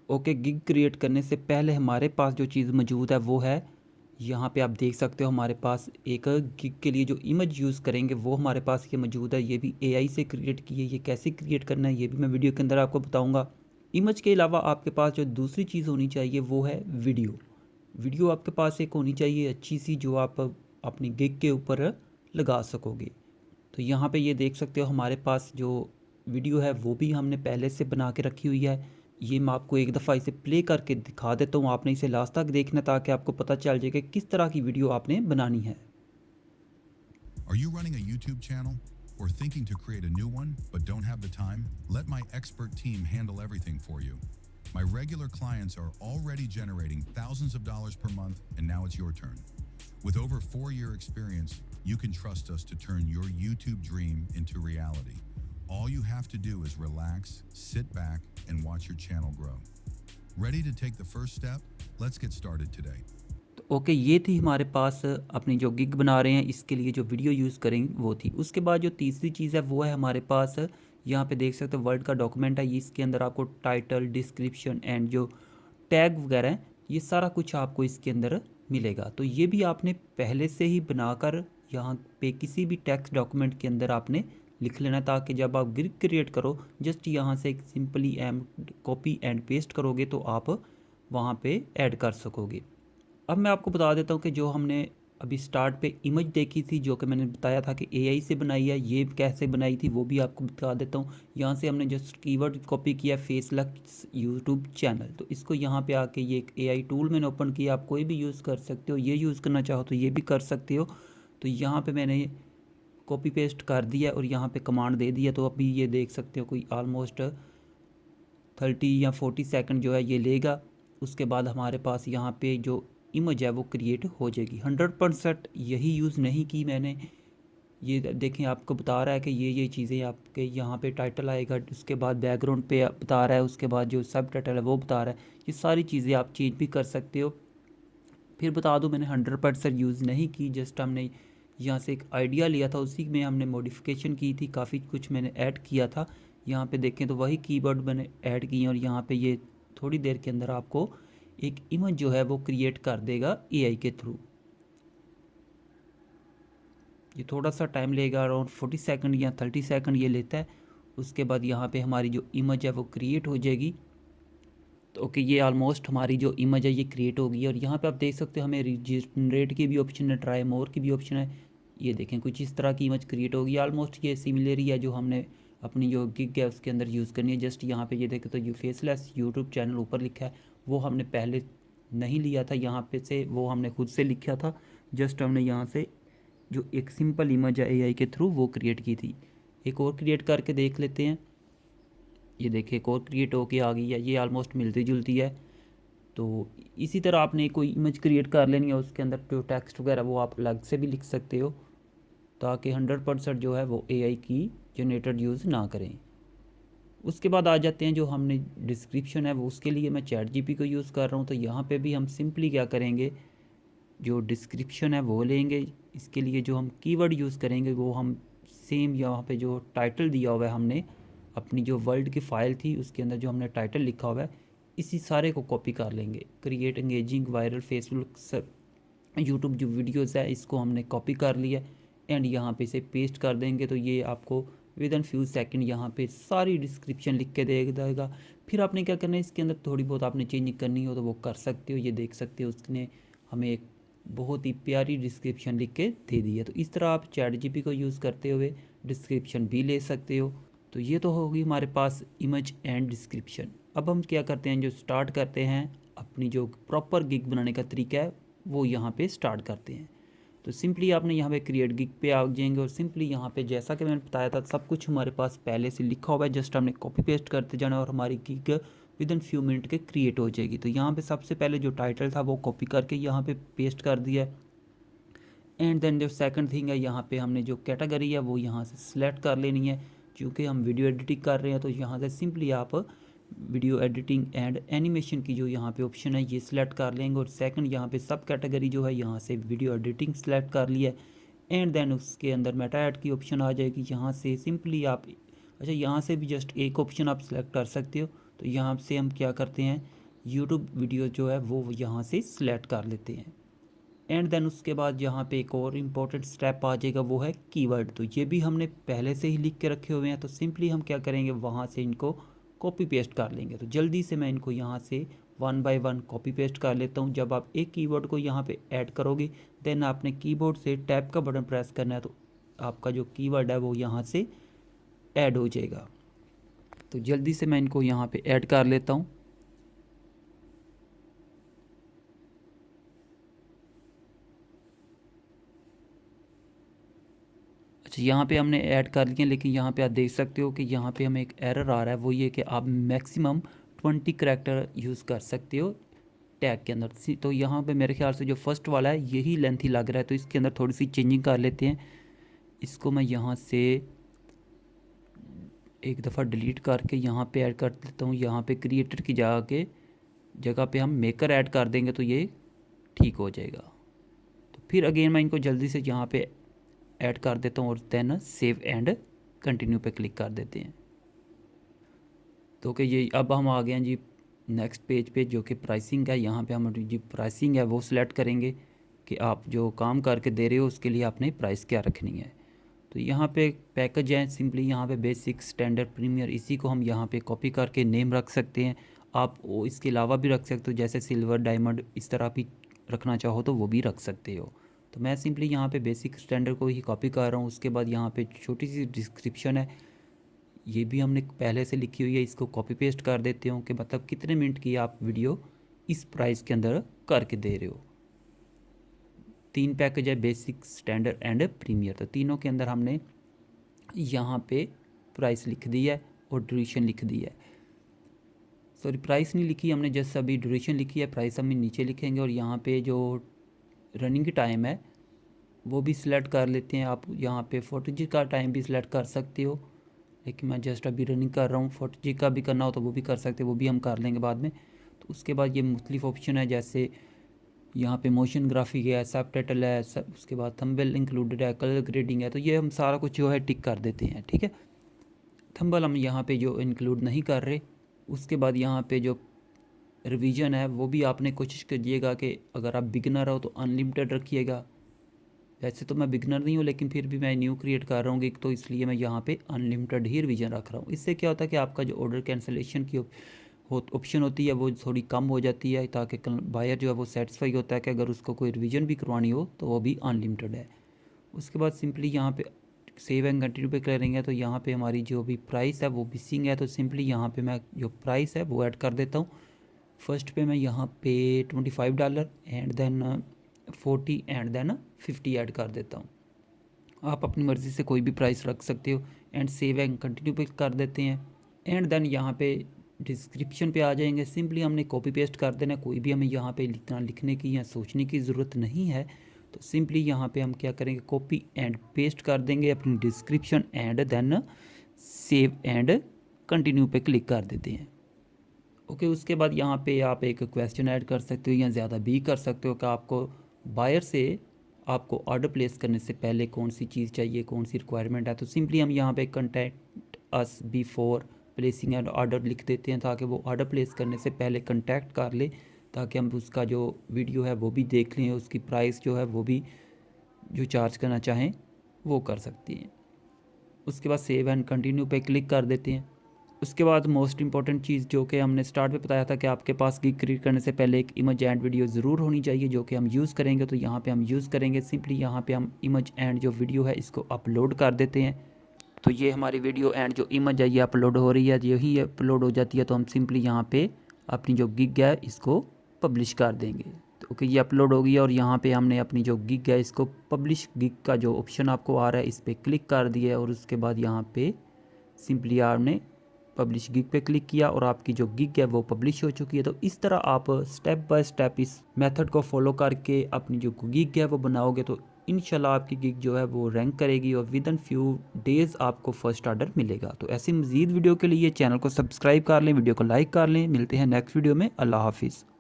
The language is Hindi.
ओके, गिग क्रिएट करने से पहले हमारे पास जो चीज़ मौजूद है वो है, यहाँ पे आप देख सकते हो हमारे पास एक गिग के लिए जो इमेज यूज़ करेंगे वो हमारे पास ये मौजूद है। ये भी एआई से क्रिएट की है। ये कैसे क्रिएट करना है ये भी मैं वीडियो के अंदर आपको बताऊंगा। इमेज के अलावा आपके पास जो दूसरी चीज़ होनी चाहिए वो है वीडियो। वीडियो आपके पास एक होनी चाहिए अच्छी सी, जो आप अपनी गिग के ऊपर लगा सकोगे। तो यहाँ पे ये देख सकते हो हमारे पास जो वीडियो है वो भी हमने पहले से बना के रखी हुई है। ये मैं आपको एक दफ़ा इसे प्ले करके दिखा देता हूँ। आपने इसे लास्ट तक देखना ताकि आपको पता चल जाए कि किस तरह की वीडियो आपने बनानी है। Are you running a YouTube channel or thinking to create a new one but don't have the time? Let my expert team handle everything for you. My regular clients are already generating thousands of dollars per month, and now it's your turn. With over 4-year experience, you can trust us to turn your YouTube dream into reality. All you have to do is relax, sit back, and watch your channel grow. Ready to take the first step? Let's get started today. तो ओके, ये थी हमारे पास अपनी जो गिग बना रहे हैं इसके लिए जो वीडियो यूज़ करेंगे वो थी। उसके बाद जो तीसरी चीज़ है वो है हमारे पास, यहाँ पे देख सकते हो वर्ड का डॉक्यूमेंट है। ये इसके अंदर आपको टाइटल, डिस्क्रिप्शन एंड जो टैग वगैरह हैं ये सारा कुछ आपको इसके अंदर मिलेगा। तो ये भी आपने पहले से ही बनाकर यहाँ पे किसी भी टेक्स्ट डॉक्यूमेंट के अंदर आपने लिख लेना, ताकि जब आप गिग क्रिएट करो जस्ट यहाँ से एक simply um copy and paste करोगे तो आप वहाँ पे ऐड कर सकोगे। अब मैं आपको बता देता हूँ कि जो हमने अभी स्टार्ट पे इमेज देखी थी, जो कि मैंने बताया था कि एआई से बनाई है, ये कैसे बनाई थी वो भी आपको बता देता हूँ। यहाँ से हमने जस्ट कीवर्ड कॉपी किया, फेसलक्स यूट्यूब चैनल। तो इसको यहाँ पे आके ये एक एआई टूल मैंने ओपन किया। आप कोई भी यूज़ कर सकते हो, ये यूज़ करना चाहो तो ये भी कर सकते हो। तो यहाँ पर मैंने कॉपी पेस्ट कर दिया और यहाँ पर कमांड दे दिया। तो अभी ये देख सकते हो कोई ऑलमोस्ट 30 या 40 सेकंड जो है ये लेगा। उसके बाद हमारे पास यहाँ पे जो इमेज है वो क्रिएट हो जाएगी। 100% यही यूज़ नहीं की मैंने। ये देखें आपको बता रहा है कि ये चीज़ें आपके यहाँ पे टाइटल आएगा, उसके बाद बैकग्राउंड पे बता रहा है, उसके बाद जो सब टाइटल है वो बता रहा है। ये सारी चीज़ें आप चेंज भी कर सकते हो। फिर बता दूं मैंने 100% यूज़ नहीं की, जस्ट हमने यहाँ से एक आइडिया लिया था, उसी में हमने मॉडिफिकेशन की थी, काफ़ी कुछ मैंने ऐड किया था। यहाँ पे देखें तो वही कीवर्ड मैंने ऐड किए और यहाँ पे ये थोड़ी देर के अंदर आपको एक इमेज जो है वो क्रिएट कर देगा एआई के थ्रू। ये थोड़ा सा टाइम लेगा, अराउंड 40 सेकंड या 30 सेकंड ये लेता है। उसके बाद यहाँ पे हमारी जो इमेज है वो क्रिएट हो जाएगी। तो ओके, ये ऑलमोस्ट हमारी जो इमेज है ये क्रिएट होगी। और यहाँ पे आप देख सकते हो हमें रिजनरेट की भी ऑप्शन है, ट्राई मोर की भी ऑप्शन है। ये देखें कुछ इस तरह की इमेज क्रिएट होगी। ऑलमोस्ट ये सिमिलर ही है जो हमने अपनी जो गिग है उसके अंदर यूज़ करनी है। जस्ट यहाँ पे ये देखें तो ये फेसलेस यूट्यूब चैनल ऊपर लिखा है, वो हमने पहले नहीं लिया था यहाँ पे से, वो हमने खुद से लिखा था। जस्ट हमने यहाँ से जो एक सिंपल इमेज है एआई के थ्रू वो क्रिएट की थी। एक और क्रिएट करके देख लेते हैं। ये देखिए एक और क्रिएट होके आ गई है, ये ऑलमोस्ट मिलती जुलती है। तो इसी तरह आपने कोई इमेज क्रिएट कर लेनी है, उसके अंदर जो टेक्स्ट वगैरह वो आप अलग से भी लिख सकते हो, ताकि 100% जो है वो एआई की जनरेटेड यूज़ ना करें। उसके बाद आ जाते हैं जो हमने डिस्क्रिप्शन है वो, उसके लिए मैं चैट जीपी को यूज़ कर रहा हूँ। तो यहाँ पे भी हम सिंपली क्या करेंगे, जो डिस्क्रिप्शन है वो लेंगे। इसके लिए जो हम कीवर्ड यूज़ करेंगे वो हम सेम यहाँ पे जो टाइटल दिया हुआ है हमने अपनी जो वर्ल्ड की फ़ाइल थी उसके अंदर जो हमने टाइटल लिखा हुआ है इसी सारे को कॉपी कर लेंगे। Create engaging viral Facebook YouTube जो वीडियोज़ है इसको हमने कॉपी कर लिया एंड यहाँ पे इसे पेस्ट कर देंगे। तो ये आपको विद इन फ्यू सेकंड यहाँ पे सारी डिस्क्रिप्शन लिख के दे देगा। फिर आपने क्या करना है, इसके अंदर थोड़ी बहुत आपने चेंज करनी हो तो वो कर सकते हो। ये देख सकते हो उसने हमें एक बहुत ही प्यारी डिस्क्रिप्शन लिख के दे दी है। तो इस तरह आप चैट जीपी को यूज़ करते हुए डिस्क्रिप्शन भी ले सकते हो। तो ये तो होगी हमारे पास इमेज एंड डिस्क्रिप्शन। अब हम क्या करते हैं, जो स्टार्ट करते हैं अपनी जो प्रॉपर गिग बनाने का तरीका है वो यहाँ पे स्टार्ट करते हैं। तो सिंपली आपने यहाँ पे क्रिएट गिग पे आ जाएंगे और सिंपली यहाँ पे जैसा कि मैंने बताया था सब कुछ हमारे पास पहले से लिखा हुआ है, जस्ट हमने कॉपी पेस्ट करते जाना और हमारी gig with in few minute के क्रिएट हो जाएगी। तो यहाँ पे सबसे पहले जो टाइटल था वो कॉपी करके यहाँ पे पेस्ट कर दिया एंड देन जो सेकंड थिंग है यहाँ पे हमने जो कैटेगरी है वो यहाँ से सिलेक्ट कर लेनी है। क्योंकि हम वीडियो एडिटिंग कर रहे हैं तो यहाँ से सिंपली आप वीडियो एडिटिंग एंड एनिमेशन की जो यहाँ पे ऑप्शन है ये सिलेक्ट कर लेंगे और सेकंड यहाँ पे सब कैटेगरी जो है यहाँ से वीडियो एडिटिंग सिलेक्ट कर लिया एंड देन उसके अंदर मेटा ऐड की ऑप्शन आ जाएगी। यहाँ से सिंपली आप यहाँ से भी जस्ट एक ऑप्शन आप सिलेक्ट कर सकते हो। तो यहाँ से हम क्या करते हैं, यूट्यूब वीडियो जो है वो यहाँ से सिलेक्ट कर लेते हैं। एंड देन उसके बाद यहाँ पे एक और इम्पोर्टेंट स्टेप आ जाएगा, वो है कीवर्ड। तो ये भी हमने पहले से ही लिख के रखे हुए हैं, तो सिंपली हम क्या करेंगे, वहाँ से इनको कॉपी पेस्ट कर लेंगे। तो जल्दी से मैं इनको यहाँ से 1 बाय 1 कॉपी पेस्ट कर लेता हूँ। जब आप एक कीवर्ड को यहाँ पे ऐड करोगे देन आपने कीबोर्ड से टैब का बटन प्रेस करना है, तो आपका जो कीवर्ड है वो यहाँ से ऐड हो जाएगा। तो जल्दी से मैं इनको यहाँ पे ऐड कर लेता हूँ। अच्छा, यहाँ पे हमने ऐड कर लिया, लेकिन यहाँ पे आप देख सकते हो कि यहाँ पे हमें एक एरर आ रहा है, वो ये कि आप मैक्सिमम 20 करैक्टर यूज़ कर सकते हो टैग के अंदर। तो यहाँ पे मेरे ख्याल से जो फर्स्ट वाला है यही लेंथी लग रहा है, तो इसके अंदर थोड़ी सी चेंजिंग कर लेते हैं। इसको मैं यहाँ से एक दफ़ा डिलीट करके यहाँ पे ऐड कर देता हूँ। यहाँ पे क्रिएटर की जगह पे हम मेकर ऐड कर देंगे तो ये ठीक हो जाएगा। तो फिर अगेन मैं इनको जल्दी से यहाँ पे ऐड कर देता हूँ और देन सेव एंड कंटिन्यू पे क्लिक कर देते हैं। तो कि ये अब हम आ गए हैं जी नेक्स्ट पेज पे, जो कि प्राइसिंग है। यहाँ पे हम जी प्राइसिंग है वो सिलेक्ट करेंगे कि आप जो काम करके दे रहे हो उसके लिए आपने प्राइस क्या रखनी है। तो यहाँ पे पैकेज है, सिंपली यहाँ पे बेसिक, स्टैंडर्ड, प्रीमियर, इसी को हम यहाँ पे कॉपी करके नेम रख सकते हैं। आप वो इसके अलावा भी रख सकते हो, जैसे सिल्वर, डायमंड, इस तरह भी रखना चाहो तो वो भी रख सकते हो। तो मैं सिंपली यहाँ पे बेसिक स्टैंडर्ड को ही कॉपी कर रहा हूँ। उसके बाद यहाँ पे छोटी सी डिस्क्रिप्शन है, ये भी हमने पहले से लिखी हुई है, इसको कॉपी पेस्ट कर देते हो कि मतलब कितने मिनट की आप वीडियो इस प्राइस के अंदर करके दे रहे हो। 3 पैकेज है, बेसिक, स्टैंडर्ड एंड प्रीमियर। तो तीनों के अंदर हमने यहाँ पे प्राइस लिख दी है और ड्यूरेशन लिख दी है। सॉरी, प्राइस नहीं लिखी हमने, जस्ट अभी ड्यूरेशन लिखी है, प्राइस हम नीचे लिखेंगे। और यहाँ पे जो रनिंग टाइम है वो भी सिलेक्ट कर लेते हैं। आप यहाँ पे 40G का टाइम भी सिलेक्ट कर सकते हो, लेकिन मैं जस्ट अभी रनिंग कर रहा हूँ। 40G का भी करना हो तो वो भी कर सकते हो, वो भी हम कर लेंगे बाद में। तो उसके बाद ये मुख्तलिफ ऑप्शन है, जैसे यहाँ पे मोशन ग्राफिक है, सब टाइटल है, उसके बाद थंबनेल इंक्लूडेड है, कलर ग्रेडिंग है। तो ये हम सारा कुछ जो है टिक कर देते हैं, ठीक है। थंबनेल हम यहाँ पे जो इंक्लूड नहीं कर रहे। उसके बाद यहाँ पे जो रिवीजन है वो भी आपने कोशिश करिएगा कि अगर आप बिगनर हो तो अनलिमिटेड रखिएगा। वैसे तो मैं बिगनर नहीं हूँ, लेकिन फिर भी मैं न्यू क्रिएट कर रहा हूँ तो इसलिए मैं यहाँ पे अनलिमिटेड ही रिवीजन रख रहा हूँ। इससे क्या होता है कि आपका जो ऑर्डर कैंसिलेशन की ऑप्शन होती है वो थोड़ी कम हो जाती है, ताकि बायर जो है वो सेटिस्फाई होता है कि अगर उसको कोई रिवीजन भी करवानी हो तो वो भी अनलिमिटेड है। उसके बाद सिंपली यहाँ पे सेव एंड कंटिन्यू पे करेंगे तो यहाँ पे हमारी जो भी प्राइस है वो मिसिंग है। तो सिंपली यहाँ पे मैं जो प्राइस है वो ऐड कर देता हूँ। फर्स्ट पे मैं यहाँ पे $25 and then 40 and then 50 add कर देता हूँ। आप अपनी मर्ज़ी से कोई भी प्राइस रख सकते हो। एंड सेव एंड कंटिन्यू पे कर देते हैं। एंड देन यहाँ पे डिस्क्रिप्शन पे आ जाएंगे। सिंपली हमने कॉपी पेस्ट कर देना, कोई भी हमें यहाँ पे इतना लिखने की या सोचने की ज़रूरत नहीं है। तो सिंपली यहाँ पे हम क्या करेंगे, कॉपी एंड पेस्ट कर देंगे अपनी description and then save and continue पे क्लिक कर देते हैं। ओके, उसके बाद यहाँ पे आप एक क्वेश्चन ऐड कर सकते हो या ज़्यादा भी कर सकते हो कि आपको बायर से आपको ऑर्डर प्लेस करने से पहले कौन सी चीज़ चाहिए, कौन सी रिक्वायरमेंट है। तो सिंपली हम यहाँ पे contact us before placing and order लिख देते हैं, ताकि वो ऑर्डर प्लेस करने से पहले कंटैक्ट कर ले, ताकि हम उसका जो वीडियो है वो भी देख लें, उसकी प्राइस जो है वो भी जो चार्ज करना चाहें वो कर सकती हैं। उसके बाद सेव एंड कंटिन्यू पे क्लिक कर देते हैं। उसके बाद मोस्ट इंपॉर्टेंट चीज़ जो कि हमने स्टार्ट में बताया था कि आपके पास गिग क्रिएट करने से पहले एक इमेज एंड वीडियो ज़रूर होनी चाहिए, जो कि हम यूज़ करेंगे। तो यहाँ पे हम यूज़ करेंगे, सिंपली यहाँ पे हम इमेज एंड जो वीडियो है इसको अपलोड कर देते हैं। तो ये हमारी वीडियो एंड जो इमेज है ये अपलोड हो रही है, यही अपलोड हो जाती है। तो हम सिंपली यहाँ पे अपनी जो गिग है इसको पब्लिश कर देंगे। तो ओके, ये अपलोड हो गई और यहाँ पे हमने अपनी जो गिग है इसको पब्लिश गिग का जो ऑप्शन आपको आ रहा है इस पर क्लिक कर दिया, और उसके बाद यहाँ पे सिंपली आपने पब्लिश गिग पे क्लिक किया और आपकी जो गिग है वो पब्लिश हो चुकी है। तो इस तरह आप स्टेप बाय स्टेप इस मेथड को फॉलो करके अपनी जो गिग है वो बनाओगे तो इंशाल्लाह आपकी गिग जो है वो रैंक करेगी और विद इन फ्यू डेज़ आपको फर्स्ट ऑर्डर मिलेगा। तो ऐसी मज़ीद वीडियो के लिए चैनल को सब्सक्राइब कर लें, वीडियो को लाइक कर लें। मिलते हैं नेक्स्ट वीडियो में। अल्लाह हाफिज़।